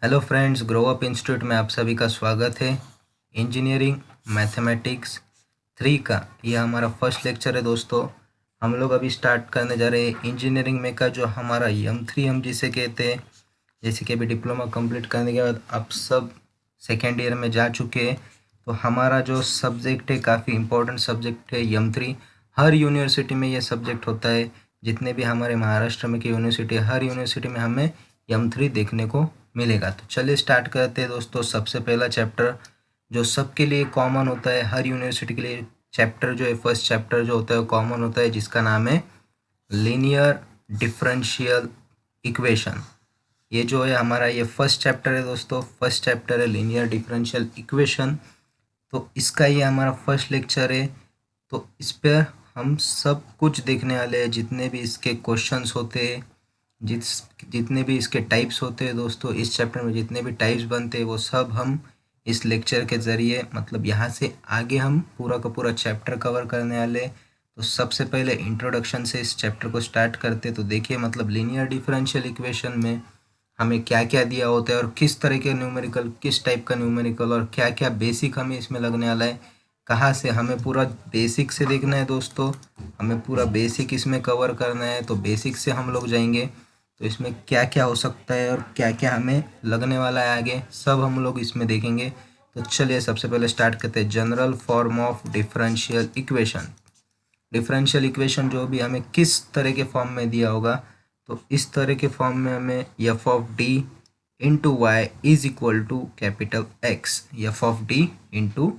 Hello friends, grow up institute में आप सभी का स्वागत है। इंजीनियरिंग मैथमेटिक्स 3 का यह हमारा फर्स्ट लेक्चर है दोस्तों। हम लोग अभी स्टार्ट करने जा रहे हैं इंजीनियरिंग में का जो हमारा M3 हम जिसे कहते हैं। जैसे कि अभी डिप्लोमा कंप्लीट करने के बाद आप सब सेकेंड ईयर में जा चुके हैं, तो हमारा जो सब्जेक्ट है काफ़ी इम्पोर्टेंट सब्जेक्ट है M3। हर यूनिवर्सिटी में यह सब्जेक्ट होता है। जितने भी हमारे महाराष्ट्र में की यूनिवर्सिटी है, हर यूनिवर्सिटी में हमें M3 देखने को मिलेगा। तो चलिए स्टार्ट करते हैं दोस्तों। सबसे पहला चैप्टर जो सबके लिए कॉमन होता है, हर यूनिवर्सिटी के लिए चैप्टर जो है, फर्स्ट चैप्टर जो होता है वो कॉमन होता है, जिसका नाम है लीनियर डिफरेंशियल इक्वेशन। ये जो है हमारा ये फर्स्ट चैप्टर है दोस्तों, फर्स्ट चैप्टर है लीनियर डिफरेंशियल इक्वेशन। तो इसका ये हमारा फर्स्ट लेक्चर है। तो इस पर हम सब कुछ देखने वाले हैं, जितने भी इसके क्वेश्चंस होते हैं, जितने भी इसके टाइप्स होते हैं दोस्तों, इस चैप्टर में जितने भी टाइप्स बनते हैं वो सब हम इस लेक्चर के ज़रिए, मतलब यहाँ से आगे हम पूरा का पूरा चैप्टर कवर करने वाले हैं। तो सबसे पहले इंट्रोडक्शन से इस चैप्टर को स्टार्ट करते। तो देखिए, मतलब लीनियर डिफरेंशियल इक्वेशन में हमें क्या क्या दिया होता है और किस तरह के न्यूमेरिकल, किस टाइप का न्यूमेरिकल और क्या क्या बेसिक हमें इसमें लगने वाला है। कहाँ से हमें पूरा बेसिक से देखना है दोस्तों, हमें पूरा बेसिक इसमें कवर करना है। तो बेसिक से हम लोग जाएंगे, तो इसमें क्या क्या हो सकता है और क्या क्या हमें लगने वाला है आगे, सब हम लोग इसमें देखेंगे। तो चलिए सबसे पहले स्टार्ट करते हैं। General form of differential equation. Differential equation जो भी हमें किस तरह के फॉर्म में दिया होगा, तो इस तरह के फॉर्म में हमें f of d into y is equal to capital x. F of d into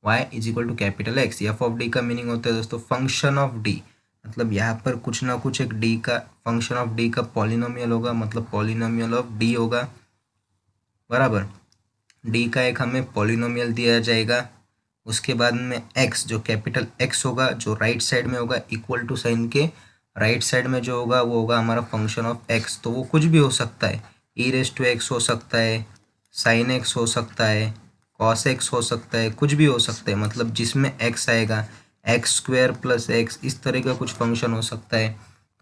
y is equal to capital x. F of d का मीनिंग होता है दोस्तों फंक्शन ऑफ डी, मतलब यहाँ पर कुछ ना कुछ एक डी का फंक्शन ऑफ डी का पॉलिनोमियल होगा, मतलब पॉलिनोमियल ऑफ डी होगा, बराबर। डी का एक हमें पॉलिनोमियल दिया जाएगा। उसके बाद में एक्स, जो कैपिटल एक्स होगा, जो राइट साइड में होगा, इक्वल टू साइन के राइट साइड में जो होगा वो होगा हमारा फंक्शन ऑफ एक्स। तो वो कुछ भी हो सकता है, ई रेस टू एक्स हो सकता है, साइन एक्स हो सकता है, कॉस एक्स हो सकता है, कुछ भी हो सकता है, मतलब जिसमें एक्स आएगा, एक्स स्क्वायर प्लस एक्स, इस तरह का कुछ फंक्शन हो सकता है।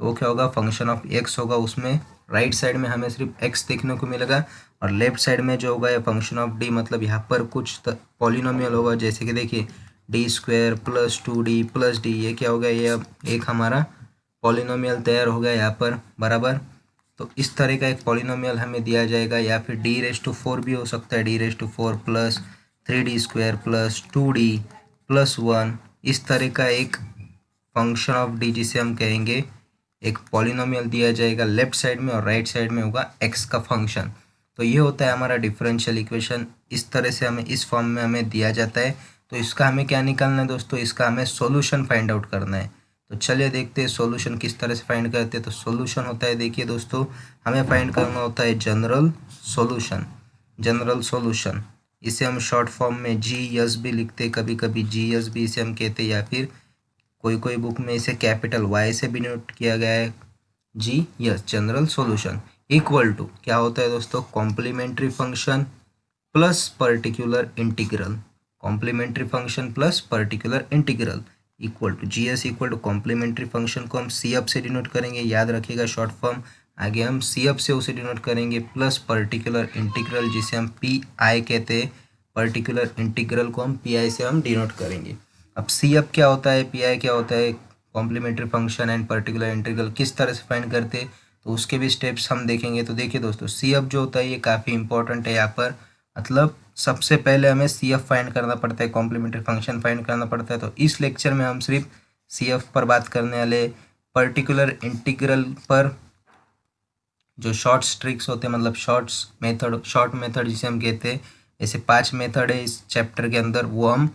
तो वो क्या होगा, फंक्शन ऑफ एक्स होगा। उसमें राइट साइड में हमें सिर्फ एक्स देखने को मिलेगा और लेफ्ट साइड में जो होगा ये फंक्शन ऑफ डी, मतलब यहाँ पर कुछ पॉलिनोमियल होगा। जैसे कि देखिए, D square plus 2d plus D, ये क्या हो गया, ये अब एक हमारा पॉलिनोमियल तैयार हो गया यहाँ पर, बराबर। तो इस तरह का एक पॉलिनोमियल हमें दिया जाएगा। या फिर डी रेस टू फोर भी हो सकता है, d raise to four plus 3d square plus 2d plus 1, इस तरह का एक फंक्शन ऑफ डी जिसे हम कहेंगे एक पॉलिनोमियल दिया जाएगा। लेफ्ट साइड में और राइट साइड में होगा एक्स का फंक्शन। तो ये होता है हमारा डिफरेंशियल इक्वेशन। इस तरह से हमें इस फॉर्म में हमें दिया जाता है। तो इसका हमें क्या निकालना है दोस्तों, इसका हमें सॉल्यूशन फाइंड आउट करना है। तो चलिए देखते हैं सॉल्यूशन किस तरह से फाइंड करते हैं। तो सॉल्यूशन होता है, देखिए दोस्तों, हमें फाइंड करना होता है जनरल सॉल्यूशन। जनरल सॉल्यूशन, इसे हम शॉर्ट फॉर्म में जी एस भी लिखते हैं, कभी कभी जी एस भी इसे हम कहते हैं, या फिर कोई कोई बुक में इसे कैपिटल वाई से भी नोट किया गया है, G S, general solution. Equal to क्या होता है दोस्तों, complementary function plus particular integral. Complementary function plus particular integral equal to G S equal to complementary function को हम सी एफ से डिनोट करेंगे, याद रखिएगा शॉर्ट फॉर्म। आगे हम सी एफ से उसे डिनोट करेंगे, प्लस पर्टिकुलर इंटीग्रल जिसे हम पी आई कहते हैं। पर्टिकुलर इंटीग्रल को हम पी आई से हम डिनोट करेंगे। अब सी एफ क्या होता है, पी आई क्या होता है, complementary function and particular integral किस तरह से फाइंड करते हैं, तो उसके भी स्टेप्स हम देखेंगे। तो देखिए दोस्तों, सी एफ जो होता है ये काफ़ी इंपॉर्टेंट है यहाँ पर। मतलब सबसे पहले हमें सी एफ फाइंड करना पड़ता है, कॉम्प्लीमेंट्री फंक्शन फाइंड करना पड़ता है। तो इस लेक्चर में हम सिर्फ सी एफ पर बात करने वाले। पर्टिकुलर इंटीग्रल पर जो शॉर्ट ट्रिक्स होते हैं, मतलब शॉर्ट मेथड जिसे हम कहते हैं, ऐसे 5 मेथड है इस चैप्टर के अंदर, वो हम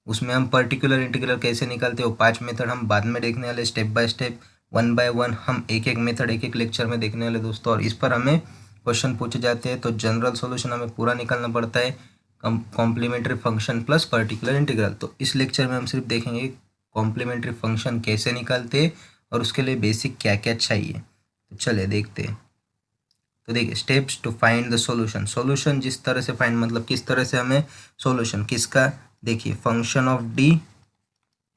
उसमें हम पर्टिकुलर इंटीग्रल कैसे निकालते हो 5 मेथड हम बाद में देखने वाले, step by step, one by one हम एक एक मेथड एक एक लेक्चर में देखने वाले दोस्तों। और इस पर हमें क्वेश्चन पूछे जाते हैं, तो जनरल सॉल्यूशन हमें पूरा निकालना पड़ता है, complementary function plus particular integral. तो इस लेक्चर में हम सिर्फ देखेंगे कॉम्प्लीमेंट्री फंक्शन कैसे निकालते हैं और उसके लिए बेसिक क्या क्या चाहिए। तो चलिए देखते हैं। तो देखिए, steps to find the solution. Solution जिस तरह से फाइंड, मतलब किस तरह से हमें सॉल्यूशन किसका, देखिए function of d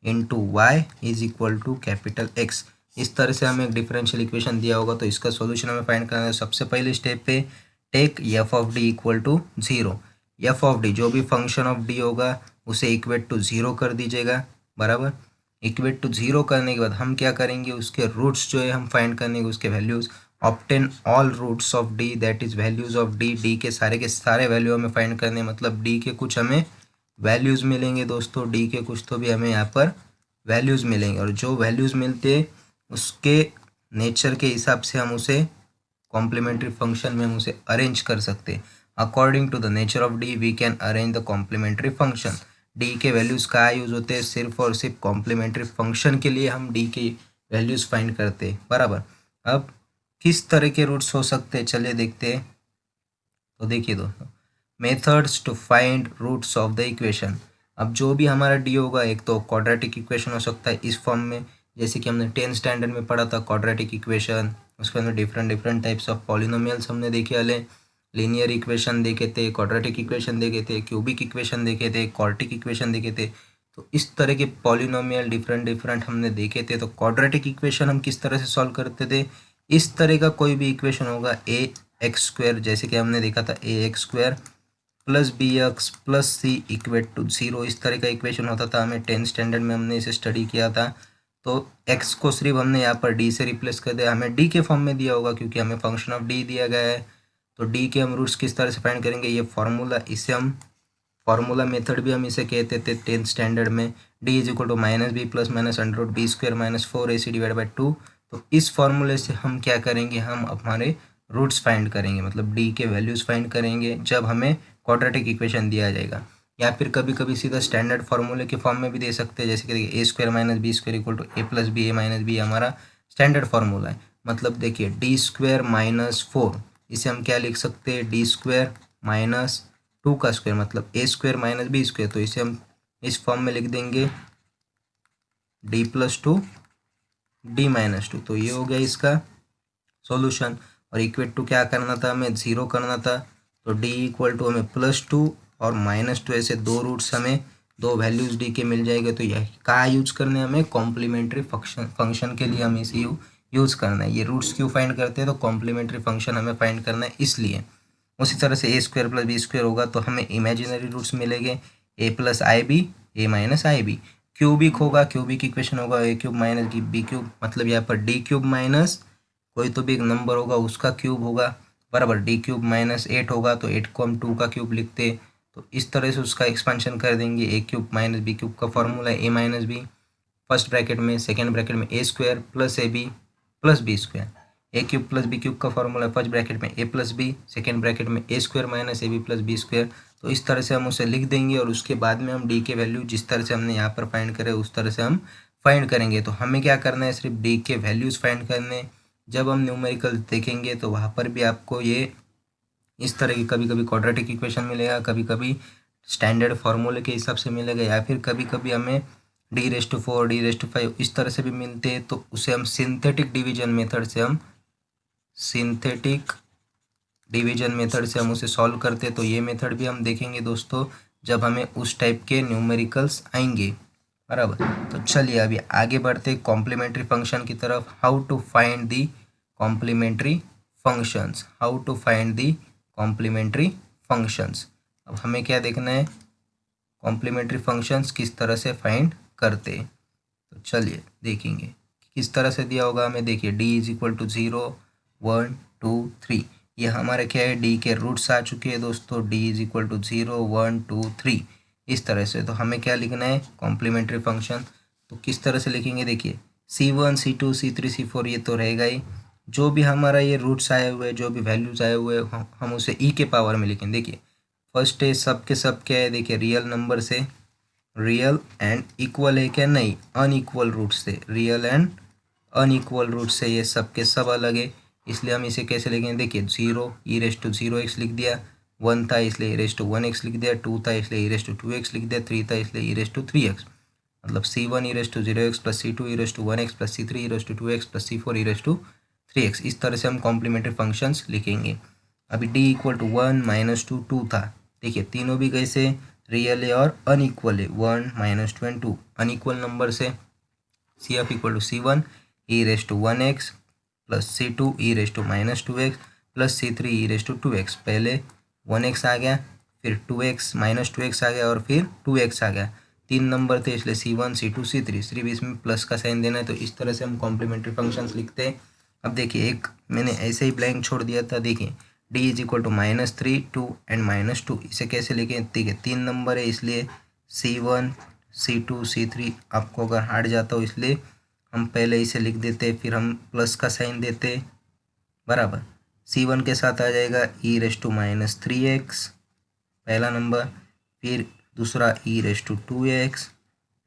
into y is equal to capital x. इस तरह से हमें एक डिफरेंशियल इक्वेशन दिया होगा, तो इसका सॉल्यूशन हमें फाइंड करना है। सबसे पहले स्टेप पे take f of d equal to 0। F of d जो भी फंक्शन ऑफ डी होगा उसे इक्वेट टू 0 कर दीजिएगा, बराबर। इक्वेट टू 0 करने के बाद हम क्या करेंगे, उसके रूट्स जो है हम फाइंड करने के उसके values. Obtain all roots of d that is values of d. D के सारे वैल्यू हमें फाइंड करने, मतलब डी के कुछ हमें वैल्यूज़ मिलेंगे दोस्तों, डी के कुछ तो भी हमें यहाँ पर वैल्यूज़ मिलेंगे, और जो वैल्यूज़ मिलते उसके नेचर के हिसाब से हम उसे कॉम्प्लीमेंट्री फंक्शन में हम उसे अरेंज कर सकते हैं। According to the nature of d we can arrange the complementary function. D के वैल्यूज़ कहाँ यूज़ होते हैं, सिर्फ और सिर्फ कॉम्प्लीमेंट्री फंक्शन के लिए हम डी के वैल्यूज़ फाइंड करते हैं, बराबर। अब किस तरह के रूट्स हो सकते हैं, चलिए देखते हैं। तो देखिए दोस्तों, methods to find roots of the equation. अब जो भी हमारा डी होगा, एक तो क्वाड्रेटिक इक्वेशन हो सकता है इस फॉर्म में, जैसे कि हमने 10th स्टैंडर्ड में पढ़ा था क्वाड्रेटिक इक्वेशन। उसके अंदर डिफरेंट टाइप्स ऑफ पॉलिनोमियल्स हमने देखे वाले, लीनियर इक्वेशन देखे थे, क्वाड्रेटिक इक्वेशन देखे थे, क्यूबिक इक्वेशन देखे थे, क्वार्टिक इक्वेशन देखे थे। तो इस तरह के पॉलिनोमियल डिफरेंट हमने देखे थे। तो क्वाड्रेटिक इक्वेशन हम किस तरह से सॉल्व करते थे, इस तरह का कोई भी इक्वेशन होगा ए एक्स स्क्वायर, जैसे कि हमने देखा था A X square plus B X plus C equate to 0, इस तरह का इक्वेशन होता था। हमें 10th स्टैंडर्ड में हमने इसे स्टडी किया था। तो x को सिर्फ हमने यहाँ पर d से रिप्लेस कर दिया, हमें d के फॉर्म में दिया होगा क्योंकि हमें फंक्शन ऑफ d दिया गया है। तो d के हम रूट्स किस तरह से फाइंड करेंगे, ये फार्मूला, इसे हम फार्मूला मेथड भी हम इसे कहते थे 10th स्टैंडर्ड में। d is equal to minus b plus minus under root b square minus 4ac divide by 2। तो इस फॉर्मूले से हम क्या करेंगे, हम हमारे रूट्स फाइंड करेंगे, मतलब d के वैल्यूज़ फाइंड करेंगे जब हमें क्वाड्रेटिक इक्वेशन दिया जाएगा। या फिर कभी कभी सीधा स्टैंडर्ड फार्मूले के फॉर्म में भी दे सकते हैं, जैसे कि देखिए A square minus B square equal to A plus B, A minus B हमारा स्टैंडर्ड फार्मूला है। मतलब देखिए डी स्क्वायर माइनस 4, इसे हम क्या लिख सकते हैं, डी स्क्वायर माइनस 2 का स्क्वायर, मतलब ए स्क्वायर माइनस बी स्क्वायर। तो इसे हम इस फॉर्म में लिख देंगे डी प्लस 2 डी माइनस 2। तो ये हो गया इसका सॉल्यूशन। और इक्वेट टू क्या करना था, हमें 0 करना था। तो डी इक्वल टू हमें +2 और -2, ऐसे दो रूट्स हमें, दो वैल्यूज़ डी के मिल जाएंगे। तो यह कहाँ यूज करने, हमें कॉम्प्लीमेंट्री फंक्शन के लिए हमें इसे यूज़ करना है। ये रूट्स क्यों फाइंड करते हैं, तो कॉम्प्लीमेंट्री फंक्शन हमें फाइंड करना है इसलिए। उसी तरह से ए स्क्वायर प्लस बी स्क्वायर होगा तो हमें इमेजिनरी रूट्स मिलेंगे, ए plus I B, A minus I B. Cubic होगा, क्यूबिक इक्वेशन होगा ए क्यूब माइनस बी क्यूब, मतलब यहाँ पर डी क्यूब माइनस कोई तो भी एक नंबर होगा उसका क्यूब होगा, बराबर। डी क्यूब माइनस 8 होगा तो 8 को हम 2 का क्यूब लिखते। तो इस तरह से उसका एक्सपेंशन कर देंगे। A cube minus B cube का फॉर्मूला है A minus B, first bracket में, सेकेंड ब्रैकेट में A square plus A B plus B square. A cube plus B cube का फॉर्मूला है फर्स्ट ब्रैकेट में A plus B, second bracket में A square minus A B plus B square. तो इस तरह से हम उसे लिख देंगे और उसके बाद में हम डी के वैल्यू जिस तरह से हमने यहाँ पर फाइंड करे उस तरह से हम फाइंड करेंगे। तो हमें क्या करना है, सिर्फ डी के वैल्यूज़ फाइंड करने। जब हम न्यूमेरिकल देखेंगे तो वहाँ पर भी आपको ये इस तरह की कभी कभी क्वाड्रेटिक इक्वेशन मिलेगा, कभी कभी स्टैंडर्ड फार्मूले के हिसाब से मिलेगा, या फिर कभी कभी हमें d⁴, d⁵ इस तरह से भी मिलते हैं। तो उसे हम सिंथेटिक डिवीजन मेथड से हम उसे सॉल्व करते हैं। तो ये मेथड भी हम देखेंगे दोस्तों जब हमें उस टाइप के न्यूमेरिकल्स आएंगे, बराबर। तो चलिए अभी आगे बढ़ते कॉम्प्लीमेंट्री फंक्शन की तरफ। How to find the complementary functions, अब हमें क्या देखना है, कॉम्प्लीमेंट्री फंक्शंस किस तरह से फाइंड करते हैं। तो चलिए देखेंगे किस तरह से दिया होगा हमें। देखिए d इज इक्वल टू 0 1 2 3, ये हमारे क्या है, d के रूट्स आ चुके हैं दोस्तों। d इज इक्वल टू 0 1 2 3 इस तरह से। तो हमें क्या लिखना है, कॉम्प्लीमेंट्री फंक्शन। तो किस तरह से लिखेंगे, देखिए c1 c2 c3 c4 ये तो रहेगा ही। जो भी हमारा ये रूट्स आए हुए, जो भी वैल्यूज़ आए हुए, हम उसे e के पावर में लिखेंगे। देखिए फर्स्ट है सब के सब क्या है, देखिए रियल नंबर से, रियल एंड इक्वल है क्या, नहीं, अनइक्वल रूट से, रियल एंड अनइक्वल रूट से ये सब के सब अलग है। इसलिए हम इसे कैसे लिखेंगे, देखिए 0 e⁻0x लिख दिया, 1 था इसलिए e⁻1x लिख दिया, 2 था इसलिए e⁻2x लिख दिया, 3 था इसलिए e⁻3x। मतलब c1 e⁻0x plus c2 e⁻1x plus c3 e⁻2x plus c4 e⁻3x। इस तरह से हम कॉम्प्लीमेंट्री फंक्शंस लिखेंगे। अभी d इक्वल टू 1 -2 2 था, देखिए तीनों भी कैसे रियल है और अनइक्वल है, 1 -2 एंड 2 अनइक्वल नंबर से। CF equal to c1 e⁻1x plus c2 e⁻−2x plus C3 e raise to 2x। पहले 1x आ गया, फिर 2x माइनस 2x आ गया और फिर 2x आ गया। 3 नंबर थे इसलिए C1 C2 C3, सिर्फ इसमें प्लस का साइन देना है। तो इस तरह से हम कॉम्प्लीमेंट्री फंक्शंस लिखते हैं। अब देखिए एक मैंने ऐसे ही ब्लैंक छोड़ दिया था, देखिए d is equal to -3 2 and -2। इसे कैसे लिखें, ठीक है 3 नंबर है इसलिए C1 C2 C3 आपको अगर हार्ड जाता हो इसलिए हम पहले इसे लिख देते, फिर हम प्लस का साइन देते बराबर। C1 के साथ आ जाएगा e रेस टू -3x पहला नंबर, फिर दूसरा e raise to 2x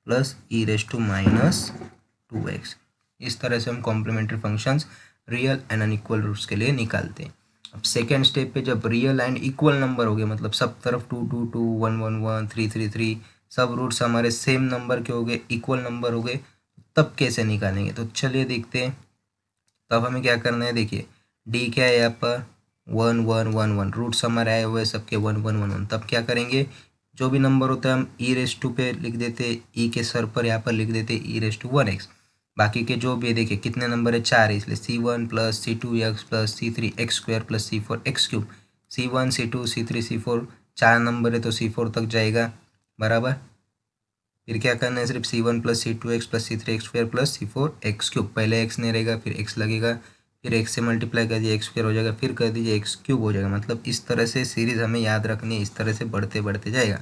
plus e raise to -2x। इस तरह से हम complementary functions real and unequal roots के लिए निकालते हैं। अब सेकेंड स्टेप पे जब रियल एंड इक्वल नंबर हो गए, मतलब सब तरफ 2 2 2 1 1 1 3 3 3 सब रूट्स हमारे सेम नंबर के हो गए, इक्वल नंबर हो गए, तब कैसे निकालेंगे। तो चलिए देखते हैं। तब हमें क्या करना है, देखिए डी क्या है यहाँ पर 1 1 1 1, रूट्स हमारे आए हुए सबके 1 1 1 1। तब क्या करेंगे, जो भी नंबर होता है हम ई रेस टू पे लिख देते, ई के सर पर यहाँ पर लिख देते ई रेस टू 1x। बाकी के जो भी देखिए कितने नंबर है 4 है इसलिए C1 plus C2x plus C3 x square plus C4 x cube. C1 C2 C3 C4 4 number है तो C4 तक जाएगा बराबर। फिर क्या करना है, सिर्फ C1 plus C2x plus C3 x square plus C4 x cube. पहले x नहीं रहेगा फिर x लगेगा, फिर x से मल्टीप्लाई कर दीजिए x स्क्वायर हो जाएगा, फिर कर दीजिए x क्यूब हो जाएगा। मतलब इस तरह से सीरीज हमें याद रखनी है, इस तरह से बढ़ते बढ़ते जाएगा।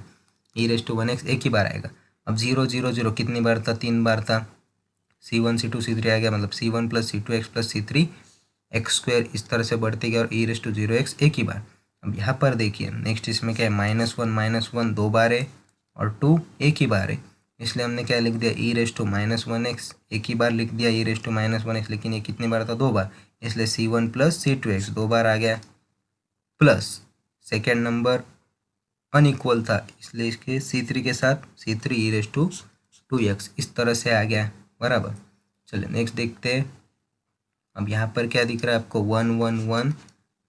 ई रेस टू 1x एक ही बार आएगा। अब 0 0 0 कितनी बार था, 3 बार था। C1 C2 C3 आ गया, मतलब C1 plus C2x plus C3 x square इस तरह से बढ़ते गया और ई रेस टू 0x एक ही बार। अब यहाँ पर देखिए नेक्स्ट इसमें क्या है, -1 दो बार है और 2 एक ही बार है, इसलिए हमने क्या लिख दिया ई रेस टू -1x एक ही बार लिख दिया ई रेस टू -1x। लेकिन ये कितनी बार था, 2 बार, इसलिए C1 प्लस C2x 2 बार आ गया, प्लस सेकेंड नंबर अनइक्वल था इसलिए इसके C3 के साथ C3 e raise to 2x इस तरह से आ गया बराबर। चलिए नेक्स्ट देखते हैं। अब यहाँ पर क्या दिख रहा है आपको 1 1 1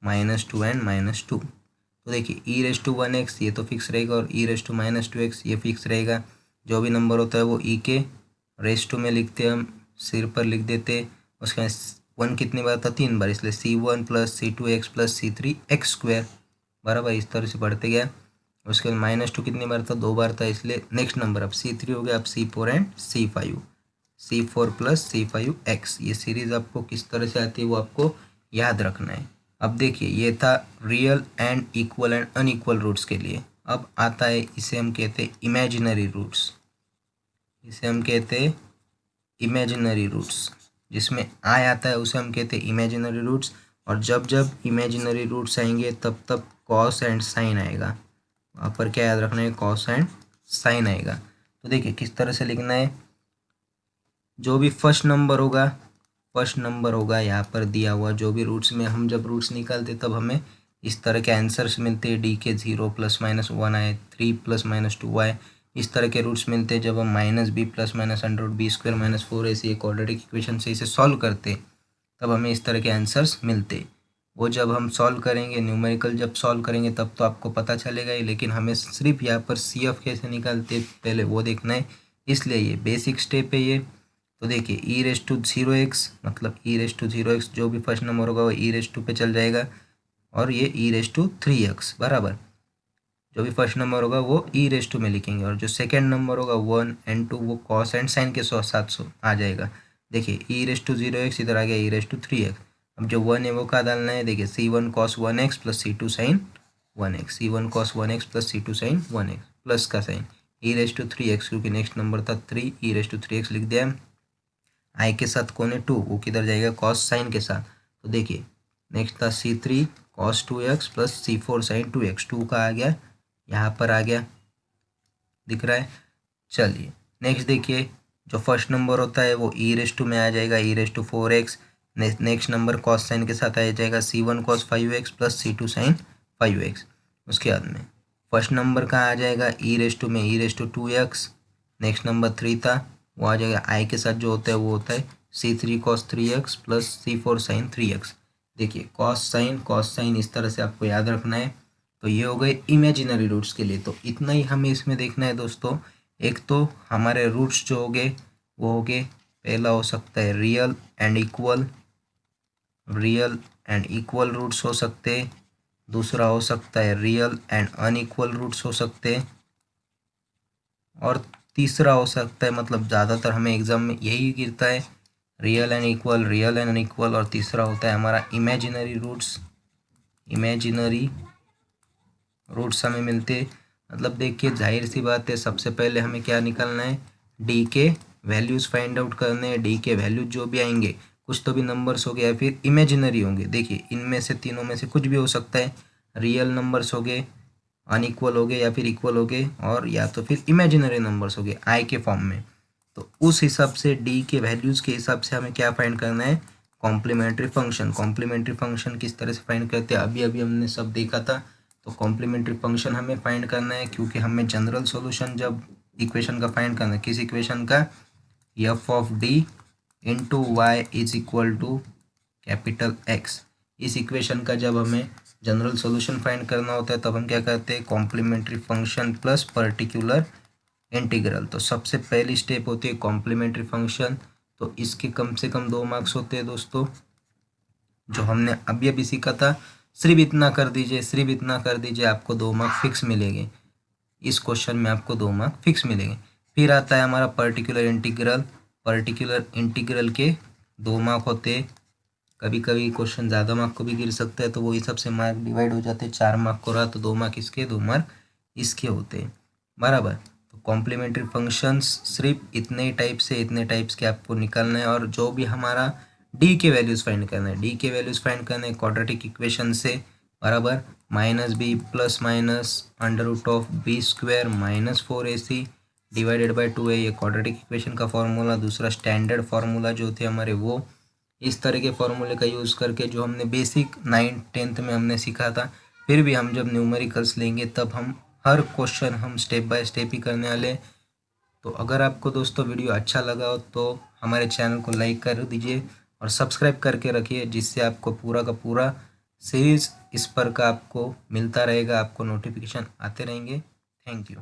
-2 एंड -2। तो देखिए ई रेस टू 1x ये तो फिक्स रहेगा और ई रेस टू -2x ये फिक्स रहेगा। जो भी नंबर होता है वो ई के रेस टू में लिखते हैं, हम सिर पर लिख देते। उसके 1 कितनी बार था, 3 बार, इसलिए C1 plus C2x plus C3 x square बराबर इस तरह से बढ़ते गया। उसके बाद -2 कितनी बार था, 2 बार था, इसलिए नेक्स्ट नंबर अब C3 हो गया। अब C4 and C5, C4 plus C5x। ये सीरीज आपको किस तरह से आती है वो आपको याद रखना है। अब देखिए ये था real and equal and unequal roots के लिए। अब आता है इसे हम कहते हैं इमेजिनरी रूट्स। इसे हम कहते हैं इमेजिनरी रूट्स, जिसमें आई आता है उसे हम कहते हैं इमेजिनरी रूट्स। और जब जब इमेजिनरी रूट्स आएंगे तब तब कॉस एंड साइन आएगा। वहाँ पर क्या याद रखना है, कॉस एंड साइन आएगा। तो देखिए किस तरह से लिखना है, जो भी फर्स्ट नंबर होगा यहाँ पर दिया हुआ, जो भी रूट्स में हम जब रूट्स निकालते तब हमें इस तरह के आंसर्स मिलते हैं। डी के 0 +-1 आए, 3 +-2 आए, इस तरह के रूट्स मिलते हैं। जब हम -b +-√b² -4 ऐसी एक क्वाड्रेटिक इक्वेशन से इसे सॉल्व करते तब हमें इस तरह के आंसर्स मिलते। वो जब हम सॉल्व करेंगे, न्यूमेरिकल जब सॉल्व करेंगे तब तो आपको पता चलेगा ही, लेकिन हमें सिर्फ यहाँ पर CF कैसे निकालते पहले वो देखना है, इसलिए ये बेसिक स्टेप है ये। तो देखिए ई रेस टू 0x, मतलब ई रेस टू 0x जो भी फर्स्ट नंबर होगा वो ई रेस टू पे चल जाएगा और ये ई रेस टू 3x बराबर। जो भी फर्स्ट नंबर होगा वो ई रेस टू में लिखेंगे और जो सेकेंड नंबर होगा 1 एंड 2 वो कॉस एंड साइन के साथ आ जाएगा। देखिए ई रेस टू 0x इधर आ गया ई रेस टू 3x। अब जो 1 है वो क्या डालना है, देखिए C1 cos 1x plus C2 sin 1x, C1 cos 1x plus C2 sin 1x plus का sign E raise to 3x, क्योंकि नेक्स्ट नंबर था 3, ई रेस टू 3x लिख दिया। आई के साथ कौन है 2, वो किधर जाएगा कॉस साइन के साथ। तो देखिए नेक्स्ट था C3 cos 2x plus C4 sin 2x, 2 का आ गया यहाँ पर आ गया, दिख रहा है। चलिए नेक्स्ट देखिए, जो फर्स्ट नंबर होता है वो ई रेस टू में आ जाएगा E raise to 4x। Next number cos sine के साथ आ जाएगा C1 cos 5x plus C2 sin 5x। उसके बाद में फर्स्ट नंबर का आ जाएगा ई रेस टू में E raise to 2x। Next number 3 था वो आ जाएगा आई के साथ, जो होता है वो होता है C3 cos 3x plus C4 sin 3x। देखिए कॉस साइन इस तरह से आपको याद रखना है। तो ये हो गए इमेजिनरी रूट्स के लिए। तो इतना ही हमें इसमें देखना है दोस्तों। एक तो हमारे रूट्स जो हो गए वो हो गए, पहला हो सकता है real and equal, real and equal roots हो सकते, दूसरा हो सकता है रियल एंड अनइक्वल रूट्स हो सकते, और तीसरा हो सकता है, मतलब ज़्यादातर हमें एग्जाम में यही गिरता है, real and equal, real and unequal, और तीसरा होता है हमारा इमेजिनरी रूट्स। इमेजिनरी रूट्स हमें मिलते, मतलब देखिए जाहिर सी बात है, सबसे पहले हमें क्या निकालना है, डी के वैल्यूज़ फाइंड आउट करने हैं। डी के वैल्यूज जो भी आएंगे, कुछ तो भी नंबर्स हो गए या फिर इमेजिनरी होंगे। देखिए इनमें से तीनों में से कुछ भी हो सकता है, रियल नंबर्स हो गए, अनइक्वल हो गए या फिर इक्वल हो गए, और या तो फिर इमेजिनरी नंबर्स हो गए आई के फॉर्म में। तो उस हिसाब से डी के वैल्यूज़ के हिसाब से हमें क्या फाइंड करना है, कॉम्प्लीमेंट्री फंक्शन। कॉम्प्लीमेंट्री फंक्शन किस तरह से फाइंड करते हैं अभी अभी हमने सब देखा था। तो कॉम्प्लीमेंट्री फंक्शन हमें फाइंड करना है, क्योंकि हमें जनरल सॉल्यूशन जब इक्वेशन का फाइंड करना है, किस इक्वेशन का, f of d into y is equal to capital x. इस इक्वेशन का जब हमें जनरल सॉल्यूशन फाइंड करना होता है तब हम क्या करते हैं, complementary function plus particular integral. तो सबसे पहली स्टेप होती है कॉम्प्लीमेंट्री फंक्शन। तो इसके कम से कम 2 मार्क्स होते हैं दोस्तों, जो हमने अभी अभी सीखा था। सिर्फ इतना कर दीजिए, सिर्फ इतना कर दीजिए, आपको 2 मार्क फिक्स मिलेंगे। इस क्वेश्चन में आपको 2 मार्क फिक्स मिलेंगे। फिर आता है हमारा पर्टिकुलर इंटीग्रल। पर्टिकुलर इंटीग्रल के 2 मार्क होते हैं। कभी कभी क्वेश्चन ज़्यादा मार्क को भी गिर सकता है, तो वो हिसाब से मार्क डिवाइड हो जाते हैं। 4 मार्क को रहा तो 2 मार्क इसके, 2 मार्क इसके होते हैं, बराबर। तो कॉम्प्लीमेंट्री फंक्शंस सिर्फ इतने टाइप्स के आपको निकालना है, और जो भी हमारा डी के वैल्यूज़ फाइंड करना है, डी के वैल्यूज़ फाइंड करना है क्वाड्रेटिक इक्वेशन से, बराबर। Minus b plus minus under root of b square minus 4ac divided by 2a, ये क्वाड्रेटिक इक्वेशन का फॉर्मूला। दूसरा स्टैंडर्ड फार्मूला जो थे हमारे, वो इस तरह के फॉर्मूले का यूज़ करके, जो हमने बेसिक 9th-10th में हमने सीखा था। फिर भी हम जब न्यूमेरिकल्स लेंगे तब हम हर क्वेश्चन हम स्टेप बाय स्टेप ही करने वाले। तो अगर आपको दोस्तों वीडियो अच्छा लगा हो तो हमारे चैनल को लाइक कर दीजिए और सब्सक्राइब करके रखिए, जिससे आपको पूरा का पूरा सीरीज़ इस पर का आपको मिलता रहेगा, आपको नोटिफिकेशन आते रहेंगे। Thank you.